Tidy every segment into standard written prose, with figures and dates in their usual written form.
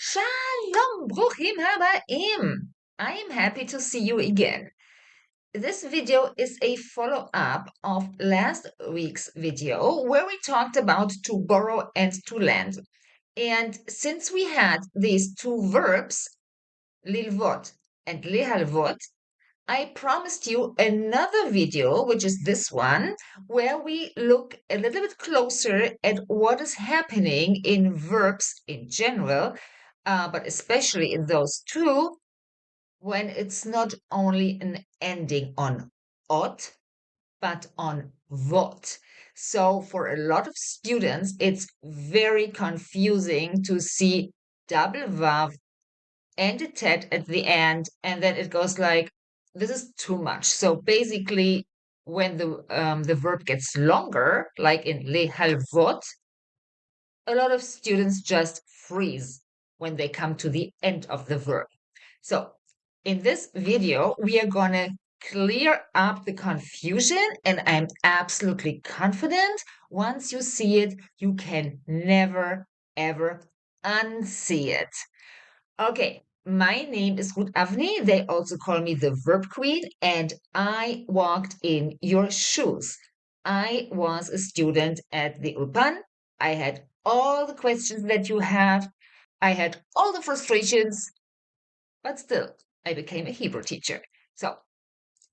Shalom, bruchim habaim. I am happy to see you again. This video is a follow-up of last week's video where we talked about to borrow and to lend. And since we had these two verbs, lilvot and lehalvot, I promised you another video, which is this one, where we look a little bit closer at what is happening in verbs in general, but especially in those two, when it's not only an ending on ot, but on vot. So for a lot of students, it's very confusing to see double-vav and a tet at the end, and then it goes like, this is too much. So basically, when the verb gets longer, like in lehalvot, a lot of students just freeze when they come to the end of the verb. So in this video, we are gonna clear up the confusion, and I'm absolutely confident once you see it, you can never ever unsee it. Okay, my name is Ruth Avni. They also call me the Verb Queen, and I walked in your shoes. I was a student at the Ulpan. I had all the questions that you have. I had all the frustrations, but still, I became a Hebrew teacher. So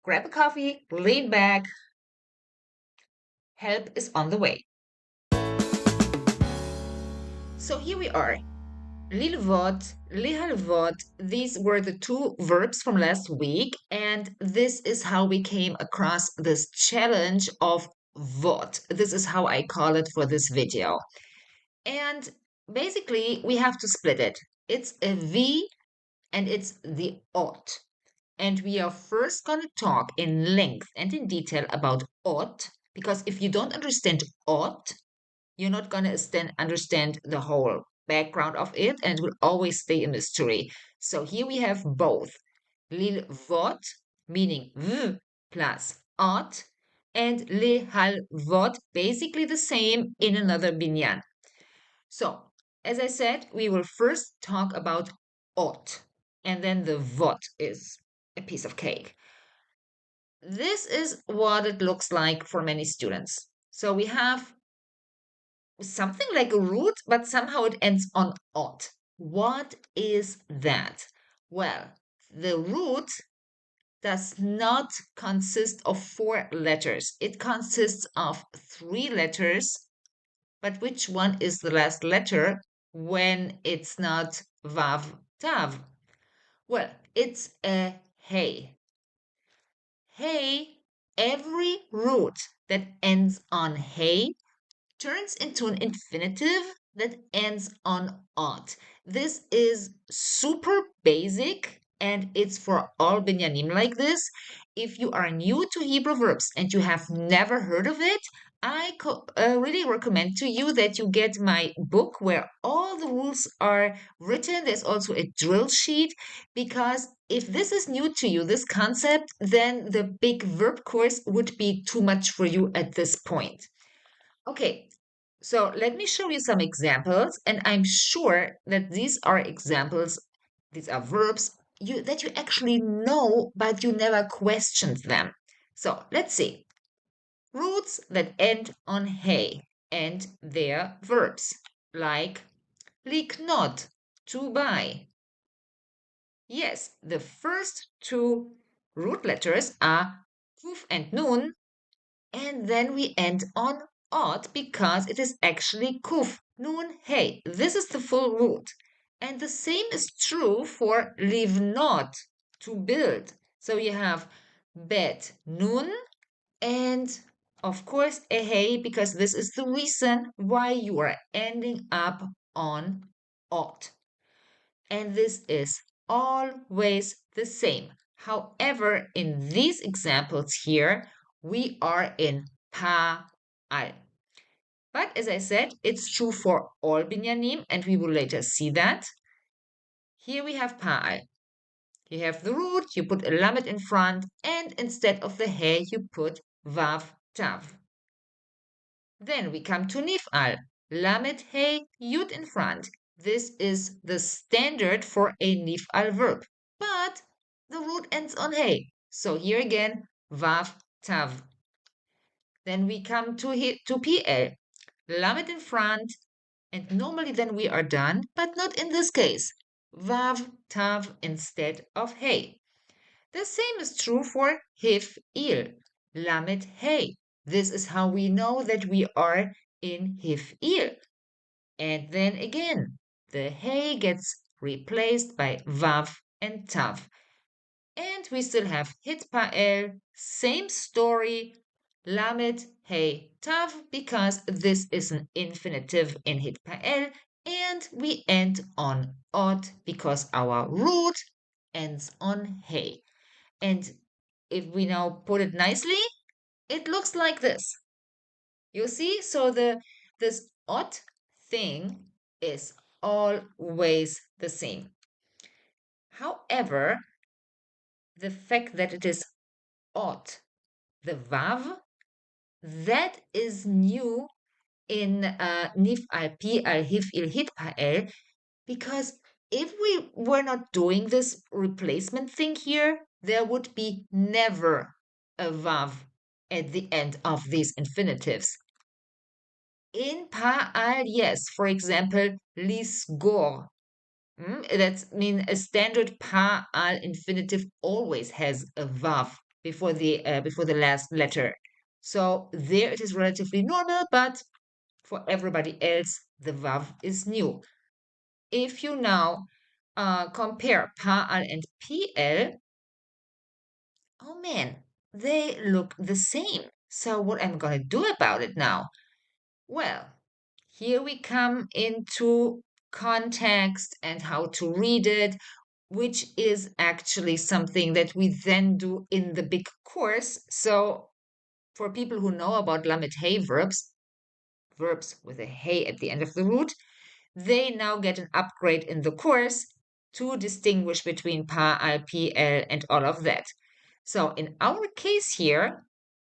grab a coffee, lean back. Help is on the way. So here we are. Lilvot, lihalvot, these were the two verbs from last week, and this is how we came across this challenge of vot. This is how I call it for this video. And basically, we have to split it. It's a V and it's the ot. And we are first going to talk in length and in detail about ot, because if you don't understand ot, you're not going to understand the whole background of it, and it will always stay a mystery. So here we have both lilvot, meaning v plus ot, and lehalvot, basically the same in another binyan. So, as I said, we will first talk about ot, and then the vot is a piece of cake. This is what it looks like for many students. So we have something like a root, but somehow it ends on ot. What is that? Well, the root does not consist of 4 letters. It consists of 3 letters, but which one is the last letter when it's not vav tav? Well, it's a hey. Hey, every root that ends on hey turns into an infinitive that ends on ot. This is super basic, and it's for all binyanim like this. If you are new to Hebrew verbs and you have never heard of it, I really recommend to you that you get my book where all the rules are written. There's also a drill sheet, because if this is new to you, this concept, then the big verb course would be too much for you at this point. Okay, so let me show you some examples, and I'm sure that these are examples, these are verbs that you actually know, but you never questioned them. So let's see. Roots that end on hey and their verbs, like liknot, to buy. Yes, the first 2 root letters are kuf and nun, and then we end on ot because it is actually kuf, nun, hey. This is the full root. And the same is true for livnot, to build. So you have bet, nun, and of course a hey, because this is the reason why you are ending up on ot. And this is always the same. However, in these examples here, we are in pa'al. But as I said, it's true for all binyanim, and we will later see that. Here we have pa'al. You have the root, you put a lamed in front, and instead of the he, you put vav tav. Then we come to nif'al. Lamed he, yud in front. This is the standard for a nif'al verb, but the root ends on hey. So here again, vav, tav. Then we come to PL, lamed in front, and normally then we are done, but not in this case. Vav, tav instead of hey. The same is true for Hifil, lamed hey. This is how we know that we are in Hifil. And then again, the hey gets replaced by vav and tav. And we still have hitpa'el, same story, lamed hey tav, because this is an infinitive in hitpa'el, and we end on ot because our root ends on hey. And if we now put it nicely, it looks like this. You see? So this odd thing is always the same. However, the fact that it is odd, the vav, that is new in nif al pi al hif il hit pa'el, because if we were not doing this replacement thing here, there would be never a vav at the end of these infinitives. In pa'al, yes. For example, lisgor. That means a standard pa'al infinitive always has a vav before the last letter. So there it is relatively normal, but for everybody else, the vav is new. If you now compare pa'al and pl, oh man, they look the same. So what am I going to do about it now? Well, here we come into context and how to read it, which is actually something that we then do in the big course. So for people who know about lamed hey verbs, verbs with a hey at the end of the root, they now get an upgrade in the course to distinguish between pa, al, pl, and all of that. So in our case here,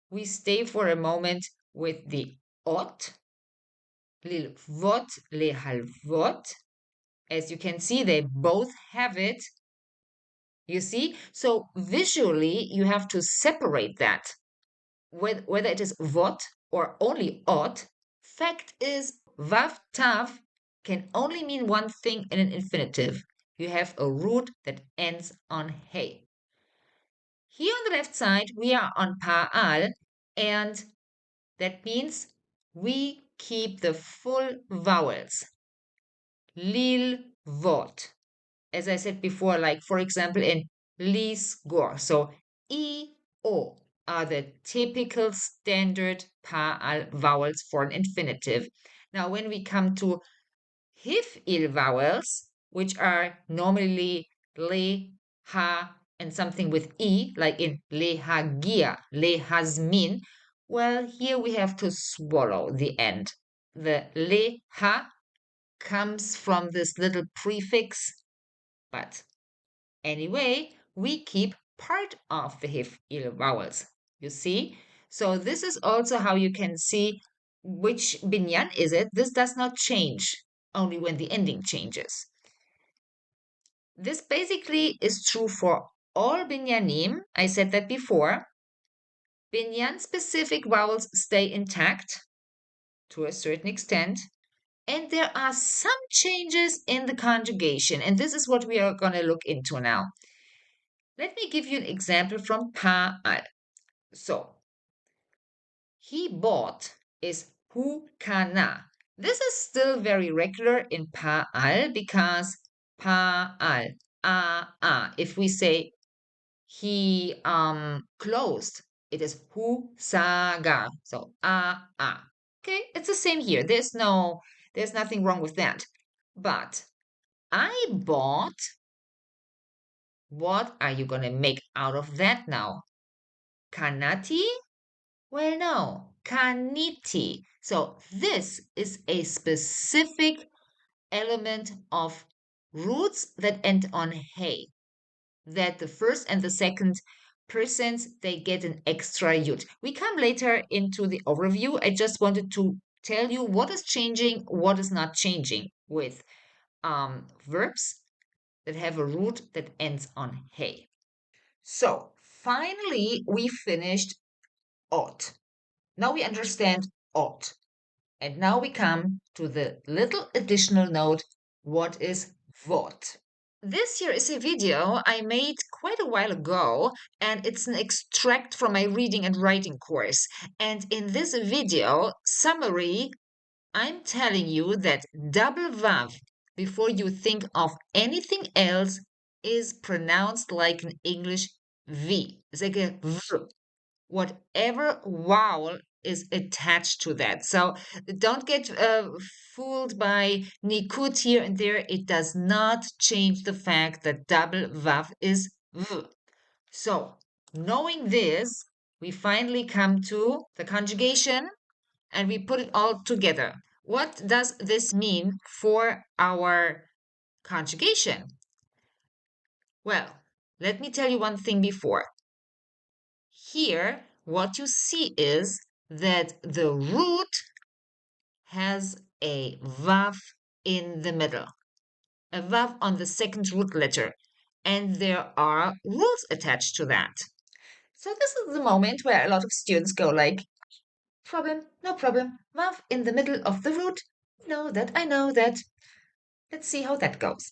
we stay for a moment with the ot, lilvot, lehalvot. As you can see, they both have it. You see? So visually, you have to separate that, whether it is vot or only ot. Fact is, vav tav can only mean one thing in an infinitive. You have a root that ends on hey. Here on the left side, we are on pa'al, and that means we keep the full vowels. Lil, vot. As I said before, like for example in lis, gor. So e, o are the typical standard pa'al vowels for an infinitive. Now, when we come to hifil vowels, which are normally le, ha, and something with e, like in lehagia, lehazmin, well, here we have to swallow the end. The leha comes from this little prefix, but anyway, we keep part of the hifil vowels, you see? So this is also how you can see which binyan is it. This does not change, only when the ending changes. This basically is true for all binyanim. I said that before. Binyan-specific vowels stay intact to a certain extent. And there are some changes in the conjugation. And this is what we are going to look into now. Let me give you an example from pa'al. So, he bought is hu kana. This is still very regular in pa'al because pa'al, if we say he closed, it is hu saga. So okay, it's the same here. There's nothing wrong with that. But I bought, what are you going to make out of that now? Kanati? Well, no, kaniti. So this is a specific element of roots that end on hey, that the first and the second persons, they get an extra yud. We come later into the overview. I just wanted to tell you what is changing, what is not changing with verbs that have a root that ends on hey. So finally, we finished ought. Now we understand ought. And now we come to the little additional note, what is VOT? This here is a video I made quite a while ago, and it's an extract from my reading and writing course. And in this video summary, I'm telling you that double-vav, before you think of anything else, is pronounced like an English V. It's like a V, whatever vowel is attached to that. So don't get fooled by nikud here and there. It does not change the fact that double vav is v. So knowing this, we finally come to the conjugation and we put it all together. What does this mean for our conjugation? Well, let me tell you one thing before. Here, what you see is that the root has a vav in the middle, a vav on the second root letter, and there are rules attached to that. So this is the moment where a lot of students go like, problem, no problem, vav in the middle of the root. I know that. Let's see how that goes.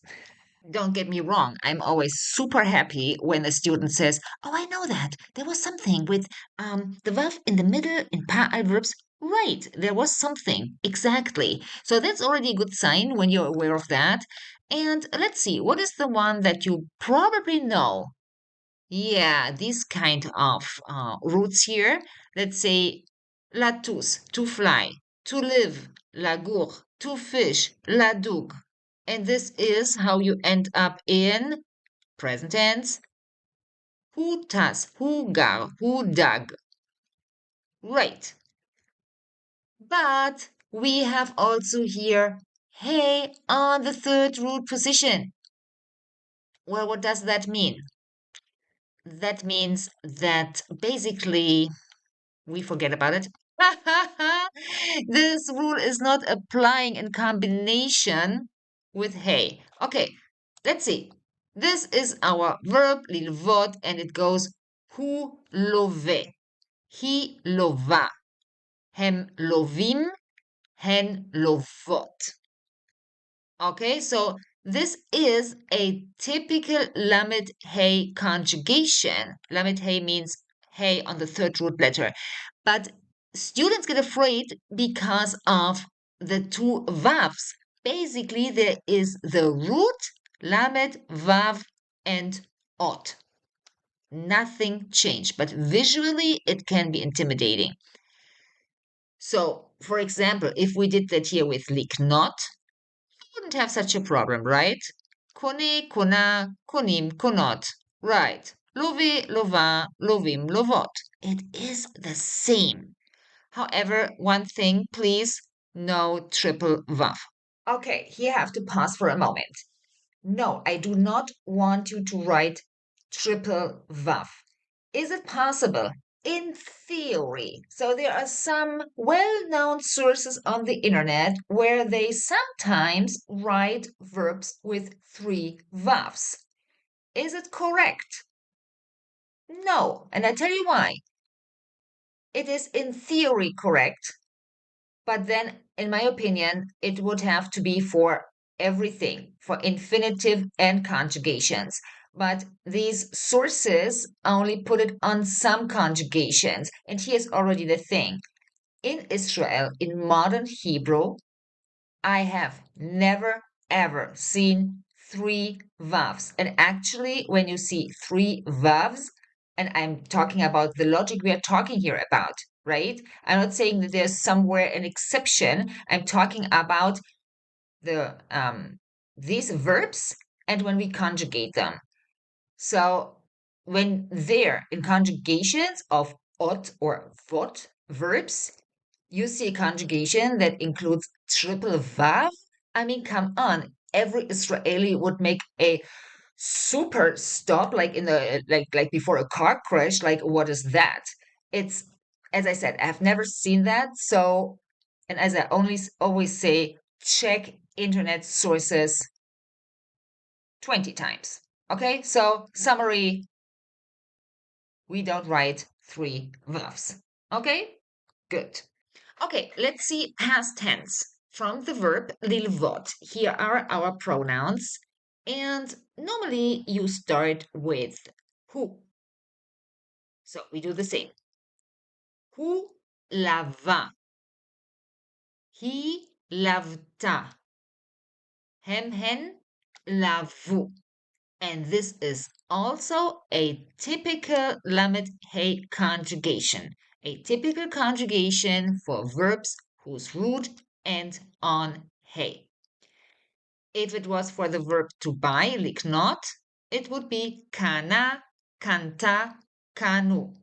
Don't get me wrong, I'm always super happy when a student says, oh, I know that. There was something with the verb in the middle in paar verbs. Right, there was something. Exactly. So that's already a good sign when you're aware of that. And let's see, what is the one that you probably know? Yeah, these kind of roots here. Let's say latus, to fly, to live, lagour, to fish, ladug. And this is how you end up in present tense. Hutas, hugar, hudag. Right. But we have also here hey on the third root position. Well, what does that mean? That means that basically we forget about it. This rule is not applying in combination with hey. Okay, let's see. This is our verb, little vod, and it goes hu love, hi lova, hem lovim, hen lovot. Okay, so this is a typical lamed hey conjugation. Lamed hey means hey on the third root letter. But students get afraid because of the two vavs. Basically, there is the root, lamed, vav, and ot. Nothing changed, but visually it can be intimidating. So, for example, if we did that here with liknot, wouldn't have such a problem, right? Kone, kona, konim, konot. Right. Love, lova, lovim, lovot. It is the same. However, one thing, please, no triple vav. Okay, here I have to pause for a moment. No, I do not want you to write triple vav. Is it possible? In theory. So there are some well-known sources on the internet where they sometimes write verbs with three vavs. Is it correct? No, and I tell you why. It is in theory correct, but then, in my opinion, it would have to be for everything, for infinitive and conjugations. But these sources only put it on some conjugations. And here's already the thing. In Israel, in modern Hebrew, I have never ever seen three vavs. And actually, when you see three vavs, and I'm talking about the logic we are talking here about, right? I'm not saying that there's somewhere an exception. I'm talking about the these verbs and when we conjugate them. So when they're in conjugations of ot or vot verbs, you see a conjugation that includes triple vav. I mean, come on. Every Israeli would make a super stop, like in the like before a car crash. Like, what is that? It's, as I said, I've never seen that. So, and as I always say, check internet sources 20 times. Okay, so summary, we don't write 3 verbs. Okay, good. Okay, let's see past tense. From the verb lil vot, here are our pronouns. And normally you start with who. So we do the same. Who lava. He lavta. Hen lavu. And this is also a typical lamed hey conjugation. A typical conjugation for verbs whose root ends on hey. If it was for the verb to buy, liknot, it would be kana, kanta, kanu.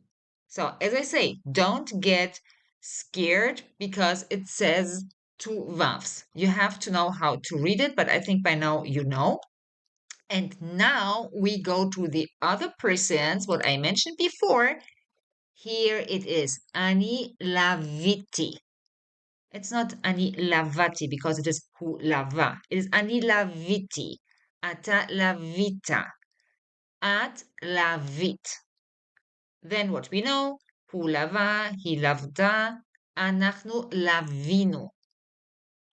So as I say, don't get scared because it says two vavs. You have to know how to read it, but I think by now you know. And now we go to the other persons, what I mentioned before. Here it is, ani laviti. It's not ani lavati because it is hu lava. It is ani laviti, ata lavita, at lavit. Then what we know, hu lava, he lavda, אנחנו לווינו.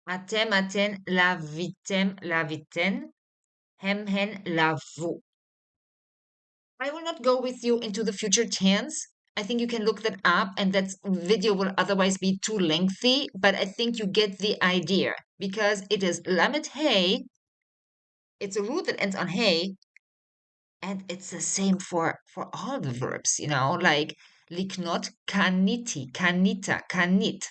אתן לוויתם, לוויתן, הן לבו. I will not go with you into the future tense. I think you can look that up, and that video will otherwise be too lengthy, but I think you get the idea because it is lamed hey. It's a root that ends on hey, and it's the same for all the verbs, like liknot, kaniti, kanita, kanit.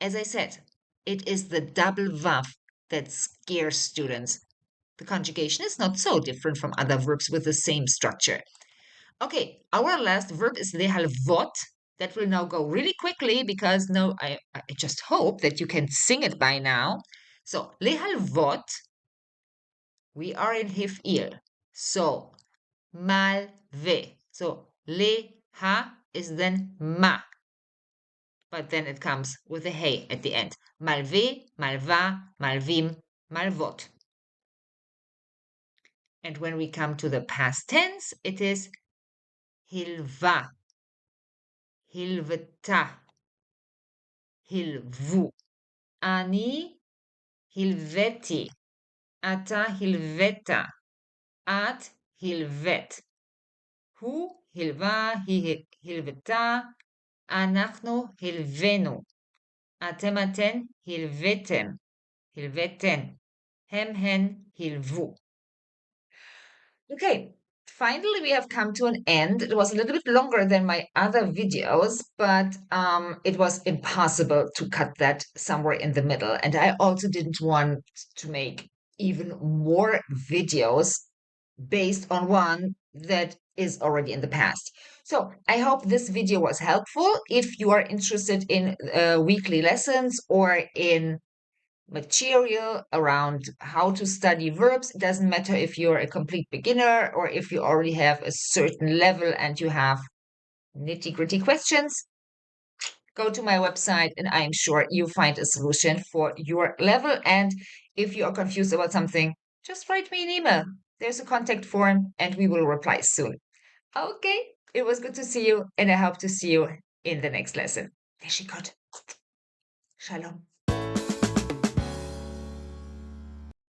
As I said, it is the double-vav that scares students. The conjugation is not so different from other verbs with the same structure. Okay, our last verb is lehalvot. That will now go really quickly because now I just hope that you can sing it by now. So lehalvot, we are in Hifil. So malve. So leha is then ma, but then it comes with a hey at the end. Malve, malva, malvim, malvot. And when we come to the past tense, it is hilva, hilveta, hilvu. Ani hilveti, ata hilveta, at hilvet. hu hilva, היא hilveta, אנחנו הלווינו. אתן הלוויתם, הלוויתן. הן הלוו. Okay, finally we have come to an end. It was a little bit longer than my other videos, but it was impossible to cut that somewhere in the middle. And I also didn't want to make even more videos based on one that is already in the past. So I hope this video was helpful. If you are interested in weekly lessons or in material around how to study verbs. It doesn't matter if you're a complete beginner or if you already have a certain level and you have nitty-gritty questions. Go to my website and I'm sure you find a solution for your level. And if you are confused about something, just write me an email. There's a contact form and we will reply soon. Okay, it was good to see you and I hope to see you in the next lesson. Very good. Shalom.